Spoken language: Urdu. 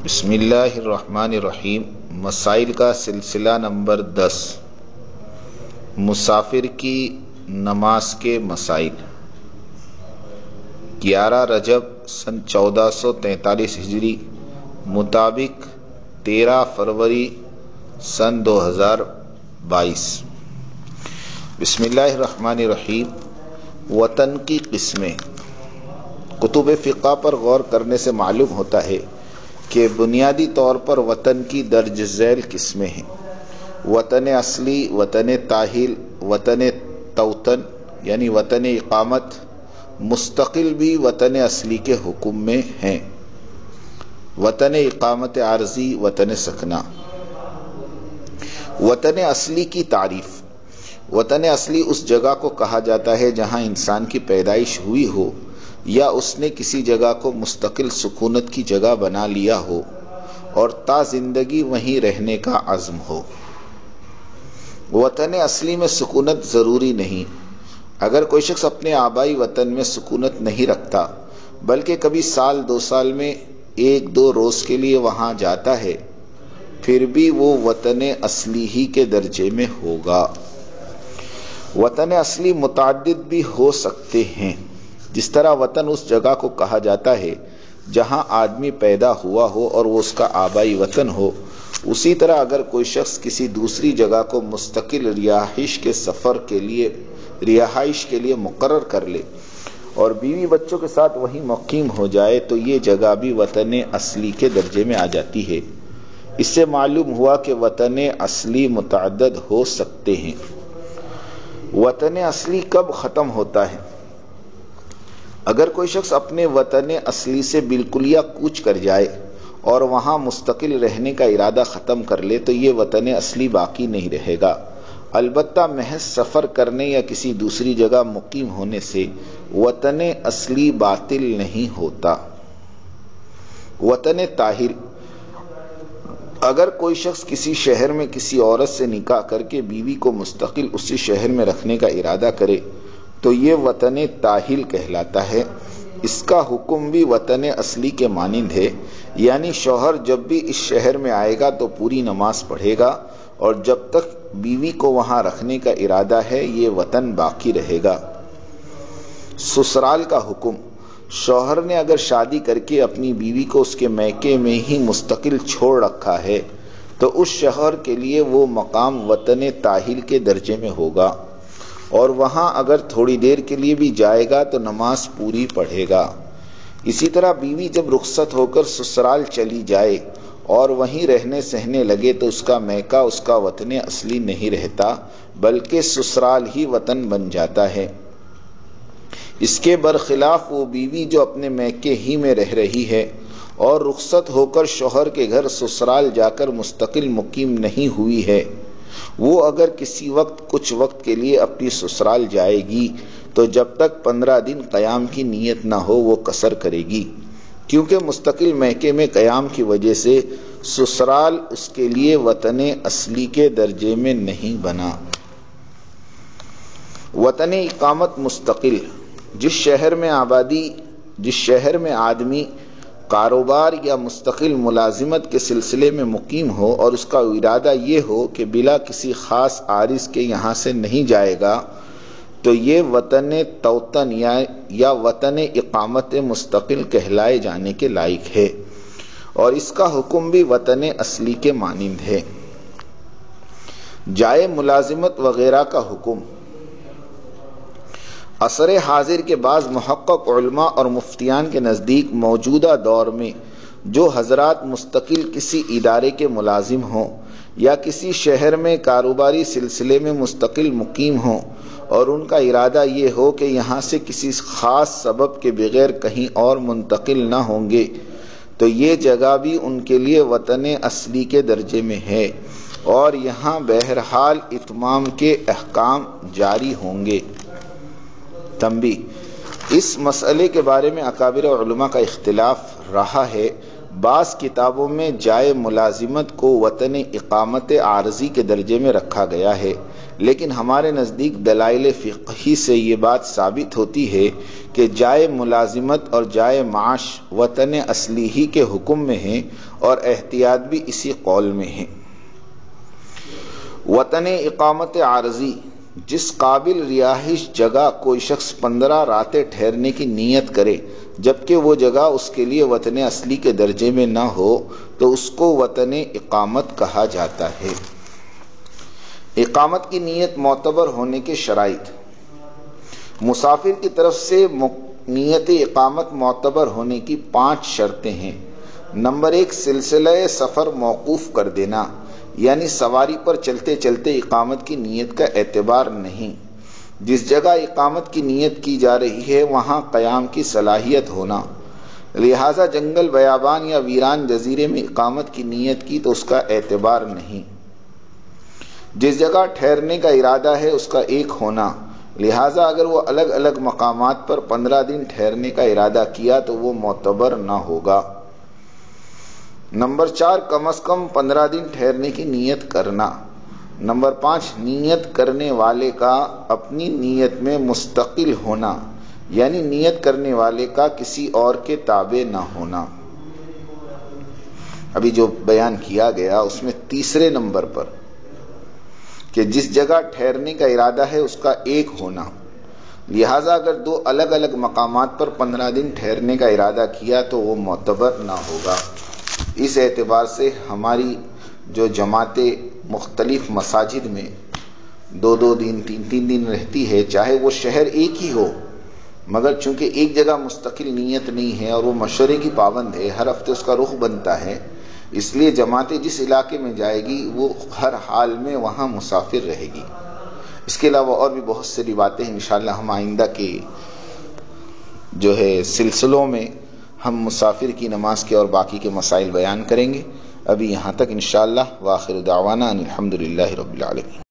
بسم اللہ الرحمن الرحیم۔ مسائل کا سلسلہ نمبر 10، مسافر کی نماز کے مسائل۔ 11 رجب سن 1443 ہجری مطابق 13 فروری سن 2022۔ بسم اللہ الرحمن الرحیم۔ وطن کی قسمیں۔ کتب فقہ پر غور کرنے سے معلوم ہوتا ہے کہ بنیادی طور پر وطن کی درج ذیل قسمیں ہیں: وطن اصلی، وطن تاحل، وطن توطن یعنی وطن اقامت۔ مستقل بھی وطن اصلی کے حکم میں ہیں: وطن اقامت عارضی، وطن سکنہ۔ وطن اصلی کی تعریف۔ وطن اصلی اس جگہ کو کہا جاتا ہے جہاں انسان کی پیدائش ہوئی ہو یا اس نے کسی جگہ کو مستقل سکونت کی جگہ بنا لیا ہو اور تا زندگی وہیں رہنے کا عزم ہو۔ وطن اصلی میں سکونت ضروری نہیں۔ اگر کوئی شخص اپنے آبائی وطن میں سکونت نہیں رکھتا بلکہ کبھی سال 2 سال میں 1-2 روز کے لیے وہاں جاتا ہے، پھر بھی وہ وطن اصلی ہی کے درجے میں ہوگا۔ وطن اصلی متعدد بھی ہو سکتے ہیں۔ جس طرح وطن اس جگہ کو کہا جاتا ہے جہاں آدمی پیدا ہوا ہو اور وہ اس کا آبائی وطن ہو، اسی طرح اگر کوئی شخص کسی دوسری جگہ کو مستقل رہائش کے لیے مقرر کر لے اور بیوی بچوں کے ساتھ وہیں مقیم ہو جائے تو یہ جگہ بھی وطن اصلی کے درجے میں آ جاتی ہے۔ اس سے معلوم ہوا کہ وطن اصلی متعدد ہو سکتے ہیں۔ وطن اصلی کب ختم ہوتا ہے؟ اگر کوئی شخص اپنے وطن اصلی سے بالکلیہ کوچ کر جائے اور وہاں مستقل رہنے کا ارادہ ختم کر لے تو یہ وطن اصلی باقی نہیں رہے گا۔ البتہ محض سفر کرنے یا کسی دوسری جگہ مقیم ہونے سے وطن اصلی باطل نہیں ہوتا۔ وطن تاحل۔ اگر کوئی شخص کسی شہر میں کسی عورت سے نکاح کر کے بیوی کو مستقل اسی شہر میں رکھنے کا ارادہ کرے تو یہ وطن تاحل کہلاتا ہے۔ اس کا حکم بھی وطن اصلی کے مانند ہے، یعنی شوہر جب بھی اس شہر میں آئے گا تو پوری نماز پڑھے گا اور جب تک بیوی کو وہاں رکھنے کا ارادہ ہے یہ وطن باقی رہے گا۔ سسرال کا حکم۔ شوہر نے اگر شادی کر کے اپنی بیوی کو اس کے میکے میں ہی مستقل چھوڑ رکھا ہے تو اس شوہر کے لیے وہ مقام وطن تاحل کے درجے میں ہوگا اور وہاں اگر تھوڑی دیر کے لیے بھی جائے گا تو نماز پوری پڑھے گا۔ اسی طرح بیوی جب رخصت ہو کر سسرال چلی جائے اور وہیں رہنے سہنے لگے تو اس کا میکہ اس کا وطن اصلی نہیں رہتا بلکہ سسرال ہی وطن بن جاتا ہے۔ اس کے برخلاف وہ بیوی جو اپنے میکے ہی میں رہ رہی ہے اور رخصت ہو کر شوہر کے گھر سسرال جا کر مستقل مقیم نہیں ہوئی ہے، وہ اگر کسی وقت کچھ وقت کے لیے اپنی سسرال جائے گی تو جب تک 15 دن قیام کی نیت نہ ہو وہ قصر کرے گی، کیونکہ مستقل میکے میں قیام کی وجہ سے سسرال اس کے لیے وطن اصلی کے درجے میں نہیں بنا۔ وطن اقامت مستقل۔ جس شہر میں آدمی کاروبار یا مستقل ملازمت کے سلسلے میں مقیم ہو اور اس کا ارادہ یہ ہو کہ بلا کسی خاص عارض کے یہاں سے نہیں جائے گا تو یہ وطن توطن یا وطن اقامت مستقل کہلائے جانے کے لائق ہے اور اس کا حکم بھی وطن اصلی کے مانند ہے۔ جائے ملازمت وغیرہ کا حکم۔ عصر حاضر کے بعض محقق علماء اور مفتیان کے نزدیک موجودہ دور میں جو حضرات مستقل کسی ادارے کے ملازم ہوں یا کسی شہر میں کاروباری سلسلے میں مستقل مقیم ہوں اور ان کا ارادہ یہ ہو کہ یہاں سے کسی خاص سبب کے بغیر کہیں اور منتقل نہ ہوں گے تو یہ جگہ بھی ان کے لیے وطن اصلی کے درجے میں ہے اور یہاں بہرحال اتمام کے احکام جاری ہوں گے۔ تنبیہ: اس مسئلے کے بارے میں اکابر علماء کا اختلاف رہا ہے۔ بعض کتابوں میں جائے ملازمت کو وطن اقامت عارضی کے درجے میں رکھا گیا ہے، لیکن ہمارے نزدیک دلائل فقہی سے یہ بات ثابت ہوتی ہے کہ جائے ملازمت اور جائے معاش وطن اصلی ہی کے حکم میں ہیں اور احتیاط بھی اسی قول میں ہے۔ وطن اقامت عارضی، جس قابل رہائش جگہ کوئی شخص 15 راتیں ٹھہرنے کی نیت کرے جبکہ وہ جگہ اس کے لیے وطن اصلی کے درجے میں نہ ہو تو اس کو وطن اقامت کہا جاتا ہے۔ اقامت کی نیت معتبر ہونے کے شرائط۔ مسافر کی طرف سے نیت اقامت معتبر ہونے کی 5 شرطیں ہیں۔ نمبر 1، سلسلہ سفر موقوف کر دینا، یعنی سواری پر چلتے چلتے اقامت کی نیت کا اعتبار نہیں۔ جس جگہ اقامت کی نیت کی جا رہی ہے وہاں قیام کی صلاحیت ہونا، لہذا جنگل بیابان یا ویران جزیرے میں اقامت کی نیت کی تو اس کا اعتبار نہیں۔ جس جگہ ٹھہرنے کا ارادہ ہے اس کا ایک ہونا، لہذا اگر وہ الگ الگ مقامات پر 15 دن ٹھہرنے کا ارادہ کیا تو وہ معتبر نہ ہوگا۔ نمبر 4، کم از کم 15 دن ٹھہرنے کی نیت کرنا۔ نمبر 5، نیت کرنے والے کا اپنی نیت میں مستقل ہونا، یعنی نیت کرنے والے کا کسی اور کے تابع نہ ہونا۔ ابھی جو بیان کیا گیا اس میں تیسرے نمبر پر کہ جس جگہ ٹھہرنے کا ارادہ ہے اس کا ایک ہونا، لہذا اگر 2 الگ الگ مقامات پر 15 دن ٹھہرنے کا ارادہ کیا تو وہ معتبر نہ ہوگا۔ اس اعتبار سے ہماری جو جماعتیں مختلف مساجد میں 2 دن 3 دن رہتی ہے، چاہے وہ شہر ایک ہی ہو، مگر چونکہ ایک جگہ مستقل نیت نہیں ہے اور وہ مشورے کی پابند ہے، ہر ہفتے اس کا رخ بنتا ہے، اس لیے جماعتیں جس علاقے میں جائے گی وہ ہر حال میں وہاں مسافر رہے گی۔ اس کے علاوہ اور بھی بہت ساری باتیں ہیں، انشاءاللہ ہم آئندہ کے جو ہے سلسلوں میں ہم مسافر کی نماز کے اور باقی کے مسائل بیان کریں گے۔ ابھی یہاں تک انشاءاللہ، وآخر دعوانا ان الحمدللہ رب العالمین۔